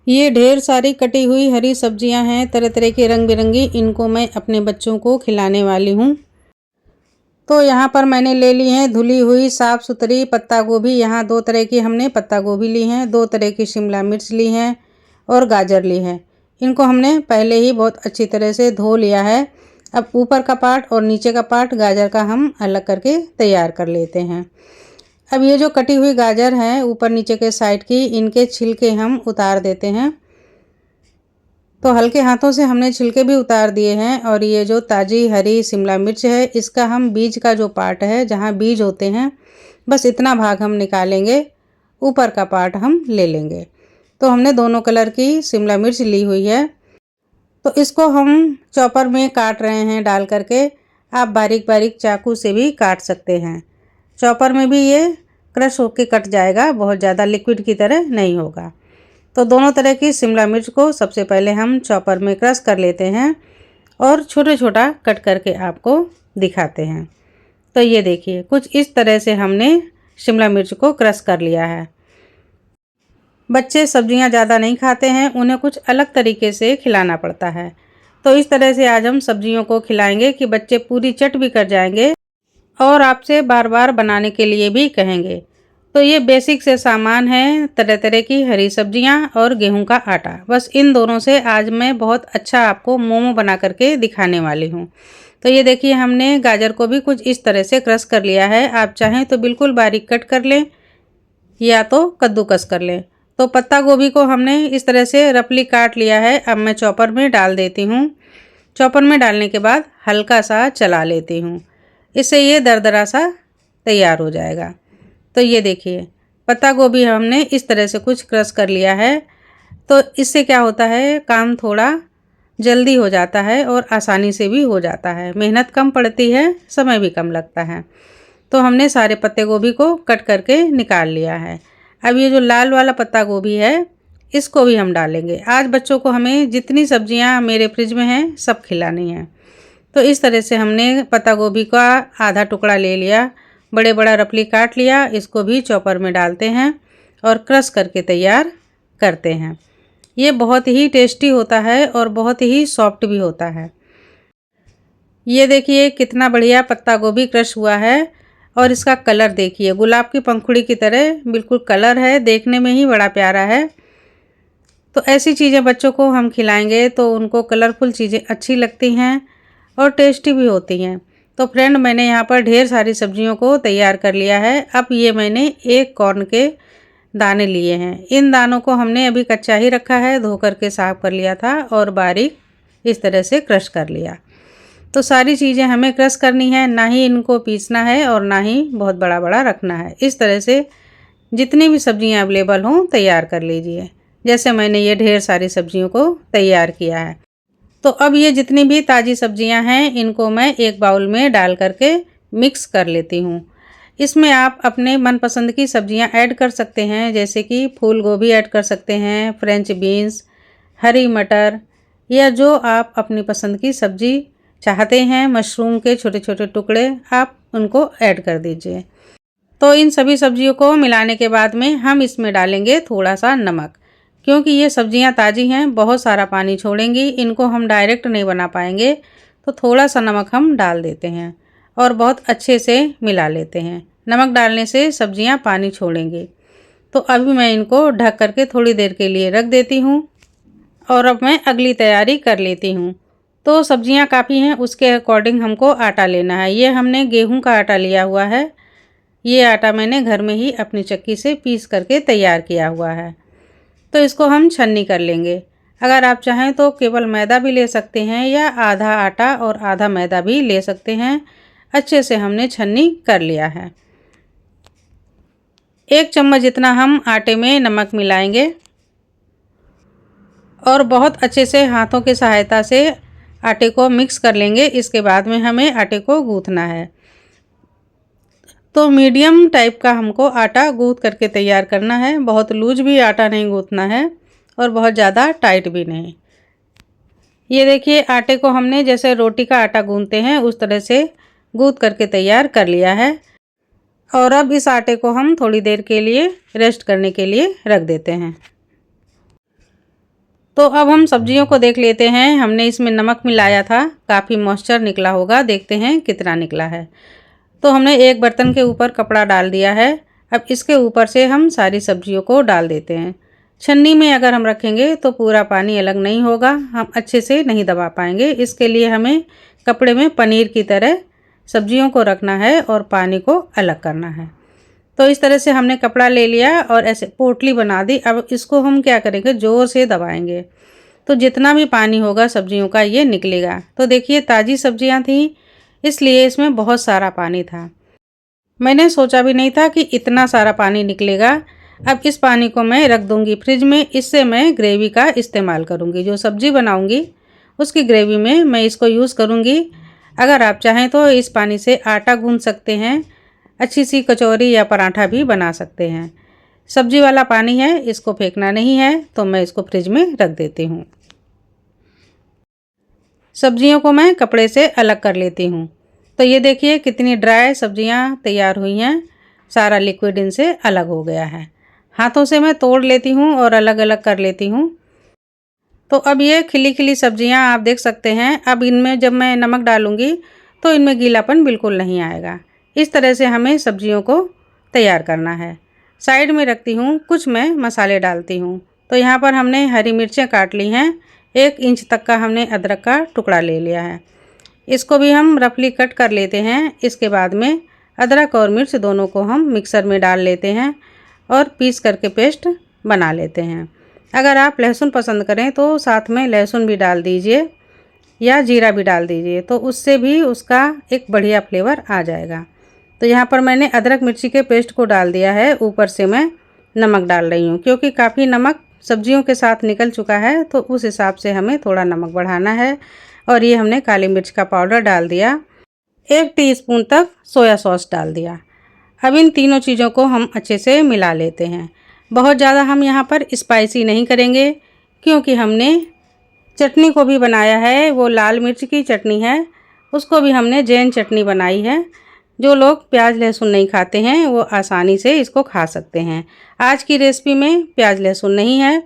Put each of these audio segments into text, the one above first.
ये ढेर सारी कटी हुई हरी सब्जियां हैं, तरह तरह की रंग बिरंगी। इनको मैं अपने बच्चों को खिलाने वाली हूँ। तो यहाँ पर मैंने ले ली है धुली हुई साफ़ सुथरी पत्ता गोभी। यहाँ 2 तरह की हमने पत्ता गोभी ली है, 2 तरह की शिमला मिर्च ली है और गाजर ली है। इनको हमने पहले ही बहुत अच्छी तरह से धो लिया है। अब ऊपर का पार्ट और नीचे का पार्ट गाजर का हम अलग करके तैयार कर लेते हैं। अब ये जो कटी हुई गाजर है ऊपर नीचे के साइड की, इनके छिलके हम उतार देते हैं। तो हल्के हाथों से हमने छिलके भी उतार दिए हैं। और ये जो ताज़ी हरी शिमला मिर्च है, इसका हम बीज का जो पार्ट है, जहाँ बीज होते हैं, बस इतना भाग हम निकालेंगे, ऊपर का पार्ट हम ले लेंगे। तो हमने दोनों कलर की शिमला मिर्च ली हुई है। तो इसको हम चॉपर में काट रहे हैं डाल करके। आप बारीक बारीक चाकू से भी काट सकते हैं। चॉपर में भी ये क्रश होके कट जाएगा, बहुत ज़्यादा लिक्विड की तरह नहीं होगा। तो दोनों तरह की शिमला मिर्च को सबसे पहले हम चॉपर में क्रश कर लेते हैं और छोटे छोटा कट करके आपको दिखाते हैं। तो ये देखिए कुछ इस तरह से हमने शिमला मिर्च को क्रश कर लिया है। बच्चे सब्जियां ज़्यादा नहीं खाते हैं, उन्हें कुछ अलग तरीके से खिलाना पड़ता है। तो इस तरह से आज हम सब्जियों को खिलाएंगे कि बच्चे पूरी चट भी कर जाएंगे और आपसे बार बार बनाने के लिए भी कहेंगे। तो ये बेसिक से सामान है, तरह तरह की हरी सब्जियां और गेहूं का आटा। बस इन दोनों से आज मैं बहुत अच्छा आपको मोमो बना करके दिखाने वाली हूं। तो ये देखिए हमने गाजर को भी कुछ इस तरह से क्रश कर लिया है। आप चाहें तो बिल्कुल बारीक कट कर लें या तो कद्दूकस कर लें। तो पत्ता गोभी को हमने इस तरह से रफली काट लिया है। अब मैं चॉपर में डाल देती हूँ। चॉपर में डालने के बाद हल्का सा चला लेती हूँ, इससे ये दरदरा सा तैयार हो जाएगा। तो ये देखिए पत्ता गोभी हमने इस तरह से कुछ क्रश कर लिया है। तो इससे क्या होता है, काम थोड़ा जल्दी हो जाता है और आसानी से भी हो जाता है। मेहनत कम पड़ती है, समय भी कम लगता है। तो हमने सारे पत्ते गोभी को कट करके निकाल लिया है। अब ये जो लाल वाला पत्ता गोभी है, इसको भी हम डालेंगे। आज बच्चों को हमें जितनी सब्जियां मेरे फ्रिज में हैं सब खिलानी है। तो इस तरह से हमने पत्ता गोभी का आधा टुकड़ा ले लिया, बड़े बड़ा रफली काट लिया। इसको भी चॉपर में डालते हैं और क्रश करके तैयार करते हैं। ये बहुत ही टेस्टी होता है और बहुत ही सॉफ्ट भी होता है। ये देखिए कितना बढ़िया पत्ता गोभी क्रश हुआ है और इसका कलर देखिए गुलाब की पंखुड़ी की तरह बिल्कुल कलर है, देखने में ही बड़ा प्यारा है। तो ऐसी चीज़ें बच्चों को हम खिलाएंगे तो उनको कलरफुल चीज़ें अच्छी लगती हैं और टेस्टी भी होती हैं। तो फ्रेंड मैंने यहाँ पर ढेर सारी सब्जियों को तैयार कर लिया है। अब ये मैंने एक कॉर्न के दाने लिए हैं। इन दानों को हमने अभी कच्चा ही रखा है, धो करके साफ़ कर लिया था और बारीक इस तरह से क्रश कर लिया। तो सारी चीज़ें हमें क्रश करनी है, ना ही इनको पीसना है और ना ही बहुत बड़ा बड़ा रखना है। इस तरह से जितनी भी सब्जियां अवेलेबल हों तैयार कर लीजिए। जैसे मैंने ये ढेर सारी सब्जियों को तैयार किया है। तो अब ये जितनी भी ताज़ी सब्जियां हैं इनको मैं एक बाउल में डाल करके मिक्स कर लेती हूँ। इसमें आप अपने मनपसंद की सब्जियां ऐड कर सकते हैं, जैसे कि फूल गोभी ऐड कर सकते हैं, फ्रेंच बीन्स, हरी मटर, या जो आप अपनी पसंद की सब्जी चाहते हैं, मशरूम के छोटे छोटे टुकड़े आप उनको ऐड कर दीजिए। तो इन सभी सब्जियों को मिलाने के बाद में हम इसमें डालेंगे थोड़ा सा नमक, क्योंकि ये सब्जियां ताज़ी हैं, बहुत सारा पानी छोड़ेंगी, इनको हम डायरेक्ट नहीं बना पाएंगे। तो थोड़ा सा नमक हम डाल देते हैं और बहुत अच्छे से मिला लेते हैं। नमक डालने से सब्जियां पानी छोड़ेंगी। तो अभी मैं इनको ढक करके थोड़ी देर के लिए रख देती हूँ और अब मैं अगली तैयारी कर लेती हूँ। तो सब्जियां काफ़ी हैं, उसके अकॉर्डिंग हमको आटा लेना है। ये हमने गेहूं का आटा लिया हुआ है। ये आटा मैंने घर में ही अपनी चक्की से पीस करके तैयार किया हुआ है। तो इसको हम छन्नी कर लेंगे। अगर आप चाहें तो केवल मैदा भी ले सकते हैं या आधा आटा और आधा मैदा भी ले सकते हैं। अच्छे से हमने छन्नी कर लिया है। 1 चम्मच जितना हम आटे में नमक मिलाएंगे और बहुत अच्छे से हाथों की सहायता से आटे को मिक्स कर लेंगे। इसके बाद में हमें आटे को गूँथना है। तो मीडियम टाइप का हमको आटा गूँथ करके तैयार करना है। बहुत लूज भी आटा नहीं गूँथना है और बहुत ज़्यादा टाइट भी नहीं। ये देखिए आटे को हमने जैसे रोटी का आटा गूँथते हैं उस तरह से गूँथ करके तैयार कर लिया है। और अब इस आटे को हम थोड़ी देर के लिए रेस्ट करने के लिए रख देते हैं। तो अब हम सब्जियों को देख लेते हैं। हमने इसमें नमक मिलाया था, काफ़ी मॉइस्चर निकला होगा, देखते हैं कितना निकला है। तो हमने एक बर्तन के ऊपर कपड़ा डाल दिया है। अब इसके ऊपर से हम सारी सब्जियों को डाल देते हैं। छन्नी में अगर हम रखेंगे तो पूरा पानी अलग नहीं होगा, हम अच्छे से नहीं दबा पाएंगे। इसके लिए हमें कपड़े में पनीर की तरह सब्जियों को रखना है और पानी को अलग करना है। तो इस तरह से हमने कपड़ा ले लिया और ऐसे पोटली बना दी। अब इसको हम क्या करेंगे, ज़ोर से दबाएंगे तो जितना भी पानी होगा सब्जियों का ये निकलेगा। तो देखिए ताज़ी सब्जियां थी, इसलिए इसमें बहुत सारा पानी था। मैंने सोचा भी नहीं था कि इतना सारा पानी निकलेगा। अब इस पानी को मैं रख दूंगी फ्रिज में। इससे मैं ग्रेवी का इस्तेमाल करूंगी, जो सब्जी बनाऊंगी उसकी ग्रेवी में मैं इसको यूज़ करूंगी। अगर आप चाहें तो इस पानी से आटा गूंथ सकते हैं, अच्छी सी कचौरी या पराठा भी बना सकते हैं। सब्जी वाला पानी है, इसको फेंकना नहीं है, तो मैं इसको फ्रिज में रख देती हूँ। सब्जियों को मैं कपड़े से अलग कर लेती हूँ। तो ये देखिए कितनी ड्राई सब्जियाँ तैयार हुई हैं, सारा लिक्विड इनसे अलग हो गया है। हाथों से मैं तोड़ लेती हूँ और अलग अलग कर लेती हूँ। तो अब ये खिली खिली सब्जियाँ आप देख सकते हैं। अब इनमें जब मैं नमक डालूँगी तो इनमें गीलापन बिल्कुल नहीं आएगा। इस तरह से हमें सब्जियों को तैयार करना है। साइड में रखती हूँ, कुछ मैं मसाले डालती हूँ। तो यहाँ पर हमने हरी मिर्चें काट ली हैं, 1 इंच तक का हमने अदरक का टुकड़ा ले लिया है। इसको भी हम रफली कट कर लेते हैं। इसके बाद में अदरक और मिर्च दोनों को हम मिक्सर में डाल लेते हैं और पीस करके पेस्ट बना लेते हैं। अगर आप लहसुन पसंद करें तो साथ में लहसुन भी डाल दीजिए या जीरा भी डाल दीजिए, तो उससे भी उसका एक बढ़िया फ्लेवर आ जाएगा। तो यहाँ पर मैंने अदरक मिर्ची के पेस्ट को डाल दिया है। ऊपर से मैं नमक डाल रही हूँ, क्योंकि काफ़ी नमक सब्जियों के साथ निकल चुका है, तो उस हिसाब से हमें थोड़ा नमक बढ़ाना है। और ये हमने काली मिर्च का पाउडर डाल दिया, 1 टीस्पून तक सोया सॉस डाल दिया। अब इन तीनों चीज़ों को हम अच्छे से मिला लेते हैं। बहुत ज़्यादा हम यहाँ पर स्पाइसी नहीं करेंगे, क्योंकि हमने चटनी को भी बनाया है, वो लाल मिर्च की चटनी है, उसको भी हमने जैन चटनी बनाई है। जो लोग प्याज लहसुन नहीं खाते हैं वो आसानी से इसको खा सकते हैं। आज की रेसिपी में प्याज लहसुन नहीं है,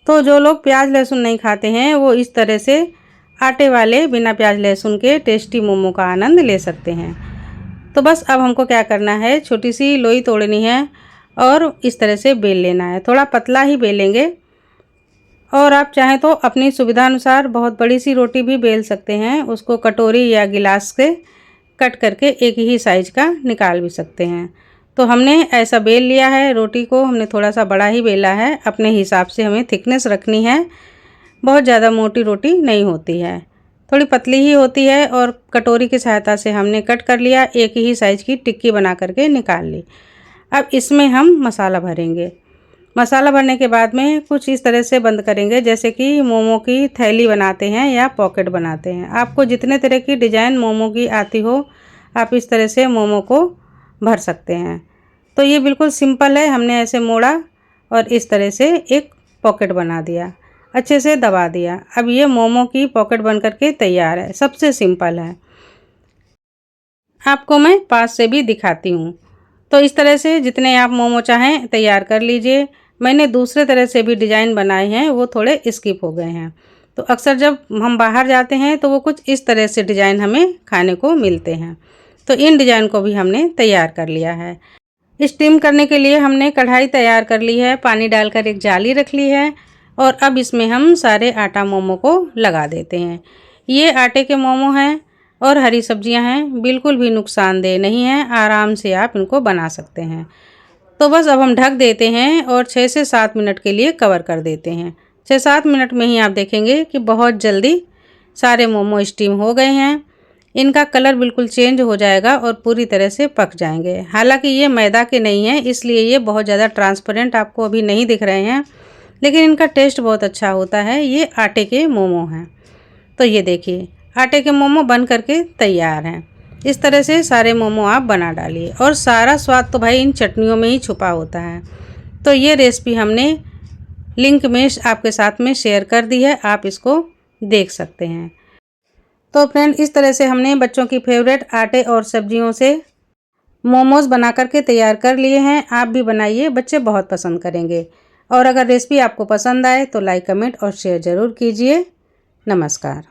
तो जो लोग प्याज लहसुन नहीं खाते हैं वो इस तरह से आटे वाले बिना प्याज लहसुन के टेस्टी मोमो का आनंद ले सकते हैं। तो बस अब हमको क्या करना है, छोटी सी लोई तोड़नी है और इस तरह से बेल लेना है। थोड़ा पतला ही बेलेंगे, और आप चाहें तो अपनी सुविधा अनुसार बहुत बड़ी सी रोटी भी बेल सकते हैं। उसको कटोरी या गिलास से कट करके एक ही साइज़ का निकाल भी सकते हैं। तो हमने ऐसा बेल लिया है। रोटी को हमने थोड़ा सा बड़ा ही बेला है, अपने हिसाब से हमें थिकनेस रखनी है। बहुत ज़्यादा मोटी रोटी नहीं होती है, थोड़ी पतली ही होती है। और कटोरी की सहायता से हमने कट कर लिया, एक ही साइज़ की टिक्की बना करके निकाल ली। अब इसमें हम मसाला भरेंगे। मसाला भरने के बाद में कुछ इस तरह से बंद करेंगे, जैसे कि मोमो की थैली बनाते हैं या पॉकेट बनाते हैं। आपको जितने तरह की डिज़ाइन मोमो की आती हो, आप इस तरह से मोमो को भर सकते हैं। तो ये बिल्कुल सिंपल है। हमने ऐसे मोड़ा और इस तरह से एक पॉकेट बना दिया, अच्छे से दबा दिया। अब ये मोमो की पॉकेट बन करके तैयार है। सबसे सिंपल है, आपको मैं पास से भी दिखाती हूँ। तो इस तरह से जितने आप मोमो चाहें तैयार कर लीजिए। मैंने दूसरे तरह से भी डिज़ाइन बनाए हैं, वो थोड़े स्किप हो गए हैं। तो अक्सर जब हम बाहर जाते हैं तो वो कुछ इस तरह से डिज़ाइन हमें खाने को मिलते हैं। तो इन डिज़ाइन को भी हमने तैयार कर लिया है। स्टीम करने के लिए हमने कढ़ाई तैयार कर ली है, पानी डालकर एक जाली रख ली है, और अब इसमें हम सारे आटा मोमो को लगा देते हैं। ये आटे के मोमो हैं और हरी सब्जियां हैं, बिल्कुल भी नुकसानदेह नहीं है, आराम से आप इनको बना सकते हैं। तो बस अब हम ढक देते हैं और 6 से 7 मिनट के लिए कवर कर देते हैं। 6-7 मिनट में ही आप देखेंगे कि बहुत जल्दी सारे मोमो स्टीम हो गए हैं। इनका कलर बिल्कुल चेंज हो जाएगा और पूरी तरह से पक जाएंगे। हालांकि ये मैदा के नहीं हैं, इसलिए ये बहुत ज़्यादा ट्रांसपेरेंट आपको अभी नहीं दिख रहे हैं, लेकिन इनका टेस्ट बहुत अच्छा होता है। ये आटे के मोमो हैं। तो ये देखिए आटे के मोमो बन करके तैयार हैं। इस तरह से सारे मोमो आप बना डालिए, और सारा स्वाद तो भाई इन चटनियों में ही छुपा होता है। तो ये रेसिपी हमने लिंक में आपके साथ में शेयर कर दी है, आप इसको देख सकते हैं। तो फ्रेंड, इस तरह से हमने बच्चों की फेवरेट आटे और सब्जियों से मोमोज़ बना करके तैयार कर लिए हैं। आप भी बनाइए, बच्चे बहुत पसंद करेंगे। और अगर रेसिपी आपको पसंद आए तो लाइक, कमेंट और शेयर ज़रूर कीजिए। नमस्कार।